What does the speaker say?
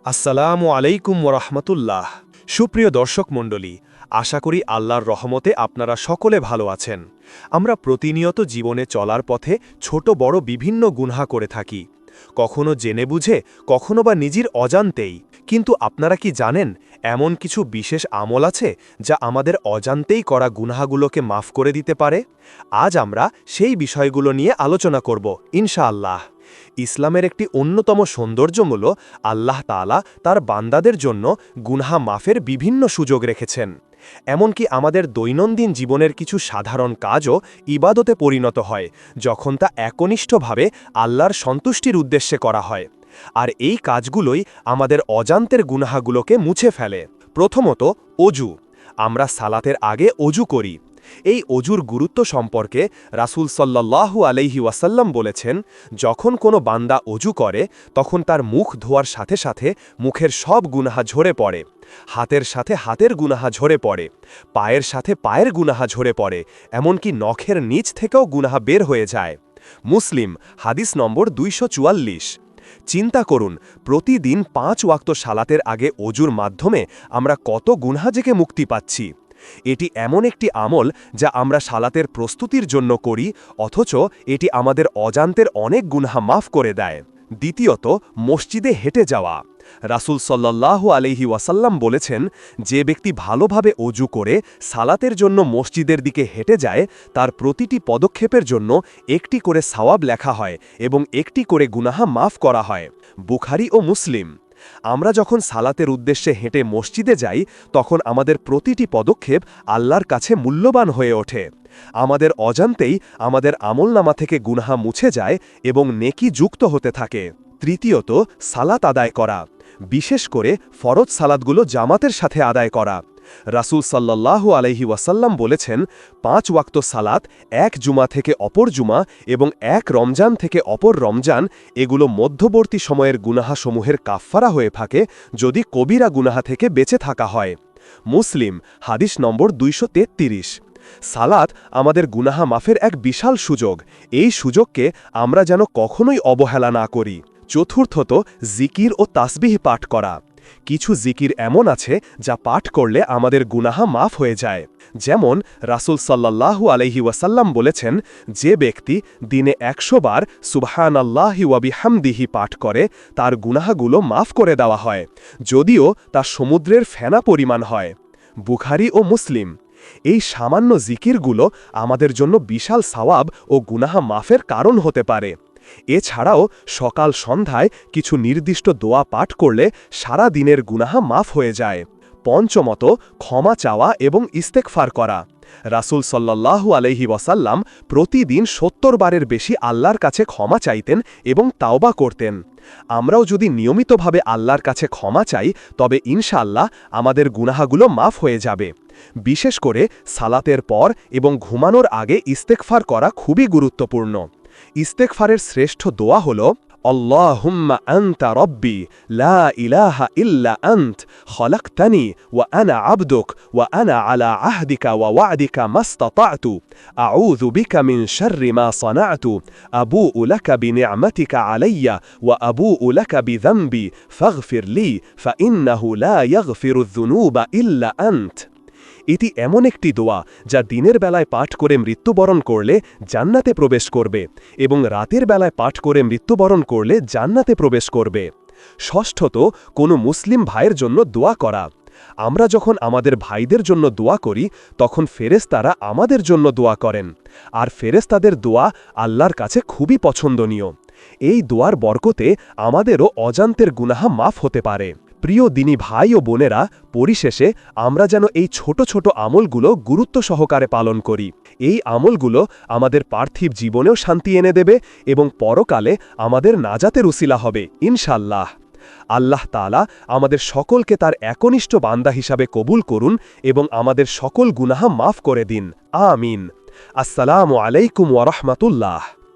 আসসালামু আলাইকুম ওরহমতুল্লাহ। সুপ্রিয় দর্শক মণ্ডলী, আশা করি আল্লাহর রহমতে আপনারা সকলে ভালো আছেন। আমরা প্রতিনিয়ত জীবনে চলার পথে ছোট বড় বিভিন্ন গুনহা করে থাকি, কখনো জেনে বুঝে, কখনো বা নিজের অজান্তেই। কিন্তু আপনারা কি জানেন, এমন কিছু বিশেষ আমল আছে যা আমাদের অজান্তেই করা গুনহাগুলোকে মাফ করে দিতে পারে? আজ আমরা সেই বিষয়গুলো নিয়ে আলোচনা করব ইনশাআল্লাহ। ইসলামের একটি অন্যতম সৌন্দর্য হল আল্লাহ তাআলা তার বান্দাদের জন্য গুনহা মাফের বিভিন্ন সুযোগ রেখেছেন। এমনকি আমাদের দৈনন্দিন জীবনের কিছু সাধারণ কাজও ইবাদতে পরিণত হয়, যখন তা একনিষ্ঠভাবে আল্লাহর সন্তুষ্টির উদ্দেশ্যে করা হয়। আর এই কাজগুলোই আমাদের অজান্তের গুনহাগুলোকে মুছে ফেলে। প্রথমত, অজু। আমরা সালাতের আগে অজু করি। এই অজুর গুরুত্ব সম্পর্কে রাসূল সাল্লাল্লাহু আলাইহি ওয়াসাল্লাম বলেছেন, যখন কোনো বান্দা অজু করে তখন তার মুখ ধোয়ার সাথে সাথে মুখের সব গুনাহা ঝরে পড়ে, হাতের সাথে হাতের গুনাহা ঝরে পড়ে, পায়ের সাথে পায়ের গুনাহা ঝরে পড়ে, এমনকি নখের নিচ থেকেও গুনাহা বের হয়ে যায়। মুসলিম, হাদিস নম্বর 244। চিন্তা করুন, প্রতিদিন 5 ওয়াক্ত সালাতের আগে অজুর মাধ্যমে আমরা কত গুনহা থেকে মুক্তি পাচ্ছি। এটি এমন একটি আমল যা আমরা সালাতের প্রস্তুতির জন্য করি, অথচ এটি আমাদের অজান্তের অনেক গুনহা মাফ করে দেয়। দ্বিতীয়ত, মসজিদে হেঁটে যাওয়া। রাসূল সাল্লাল্লাহু আলাইহি ওয়াসাল্লাম বলেছেন, যে ব্যক্তি ভালোভাবে অজু করে সালাতের জন্য মসজিদের দিকে হেঁটে যায়, তার প্রতিটি পদক্ষেপের জন্য একটি করে সওয়াব লেখা হয় এবং একটি করে গুনাহা মাফ করা হয়। বুখারী ও মুসলিম। আমরা যখন সালাতের উদ্দেশ্যে হেঁটে মসজিদে যাই, তখন আমাদের প্রতিটি পদক্ষেপ আল্লাহর কাছে মূল্যবান হয়ে ওঠে। আমাদের অজান্তেই আমাদের আমলনামা থেকে গুনাহা মুছে যায় এবং নেকি যুক্ত হতে থাকে। তৃতীয়ত, সালাত আদায় করা। বিশেষ করে ফরজ সালাতগুলো জামাতের সাথে আদায় করা। রাসূল সাল্লাল্লাহু আলাইহি ওয়াসাল্লাম বলেছেন, 5 ওয়াক্ত সালাত এক জুমা থেকে অপর জুমা এবং এক রমজান থেকে অপর রমজান, এগুলো মধ্যবর্তী সময়ের গুনাহাসমূহের কাফফারা হয়ে থাকে যদি কবিরা গুনাহা থেকে বেঁচে থাকা হয়। মুসলিম, হাদিস নম্বর 233। সালাত আমাদের গুনাহা মাফের এক বিশাল সুযোগ। এই সুযোগকে আমরা যেন কখনোই অবহেলা না করি। চতুর্থত, জিকির ও তাসবিহ পাঠ করা। কিছু জিকির এমন আছে যা পাঠ করলে আমাদের গুনাহা মাফ হয়ে যায়। যেমন রাসূল সাল্লাল্লাহু আলাইহি ওয়াসাল্লাম বলেছেন, যে ব্যক্তি দিনে 100 বার সুবহানাল্লাহি ওয়া বিহামদিহি পাঠ করে, তার গুনাহাগুলো মাফ করে দেওয়া হয়, যদিও তা সমুদ্রের ফেনা পরিমাণ হয়। বুখারী ও মুসলিম। এই সামান্য জিকিরগুলো আমাদের জন্য বিশাল সওয়াব ও গুনাহা মাফের কারণ হতে পারে। এছাড়াও সকাল সন্ধ্যায় কিছু নির্দিষ্ট দোয়া পাঠ করলে সারা দিনের গুনাহা মাফ হয়ে যায়। পঞ্চমত, ক্ষমা চাওয়া এবং ইস্তেগফার করা। রাসূল সাল্লাল্লাহু আলাইহি ওয়াসাল্লাম প্রতিদিন 70 বারের বেশি আল্লাহর কাছে ক্ষমা চাইতেন এবং তাওবা করতেন। আমরাও যদি নিয়মিতভাবে আল্লাহর কাছে ক্ষমা চাই, তবে ইনশাআল্লাহ আমাদের গুনাহাগুলো মাফ হয়ে যাবে। বিশেষ করে সালাতের পর এবং ঘুমানোর আগে ইস্তেগফার করা খুবই গুরুত্বপূর্ণ। ইস্তেগফারের শ্রেষ্ঠ দোয়া হল, আল্লাহুম্মা আনতা রব্বি লা ইলাহা ইল্লা আনত খলাকতানি ওয়া আনা আবদুক ওয়া আনা আলা আহদিকা ওয়া ওয়া'দিকা মাসতাতা'তু আউযু বিকা মিন শাররি মা সানা'তু আবুউ লাকা বিনি'মাতিকা আলাইয়া ওয়া আবুউ লাকা বিযামবি ফাগফির লি ফাইন্নাহু লা ইয়াগফিরুয যুনুবা ইল্লা আনত। এটি এমন একটি দোয়া যা দিনের বেলায় পাঠ করে মৃত্যুবরণ করলে জান্নাতে প্রবেশ করবে এবং রাতের বেলায় পাঠ করে মৃত্যুবরণ করলে জান্নাতে প্রবেশ করবে। ষষ্ঠত, কোনো মুসলিম ভাইয়ের জন্য দোয়া করা। আমরা যখন আমাদের ভাইদের জন্য দোয়া করি, তখন ফেরেশতারা আমাদের জন্য দোয়া করেন, আর ফেরেশতাদের দোয়া আল্লাহর কাছে খুবই পছন্দনীয়। এই দোয়ার বরকতে আমাদেরও অজান্তের গুনাহা মাফ হতে পারে। প্রিয় দিনী ভাই ও বোনেরা, পরিশেষে আমরা যেন এই ছোট ছোট আমলগুলো গুরুত্ব সহকারে পালন করি। এই আমলগুলো আমাদের পার্থিব জীবনেও শান্তি এনে দেবে এবং পরকালে আমাদের নাজাতের উসিলা হবে ইনশাআল্লাহ। আল্লাহ তাআলা আমাদের সকলকে তার একনিষ্ঠ বান্দা হিসাবে কবুল করুন এবং আমাদের সকল গুনাহা মাফ করে দিন। আমিন। আসসালামু আলাইকুম ওয়া রাহমাতুল্লাহ।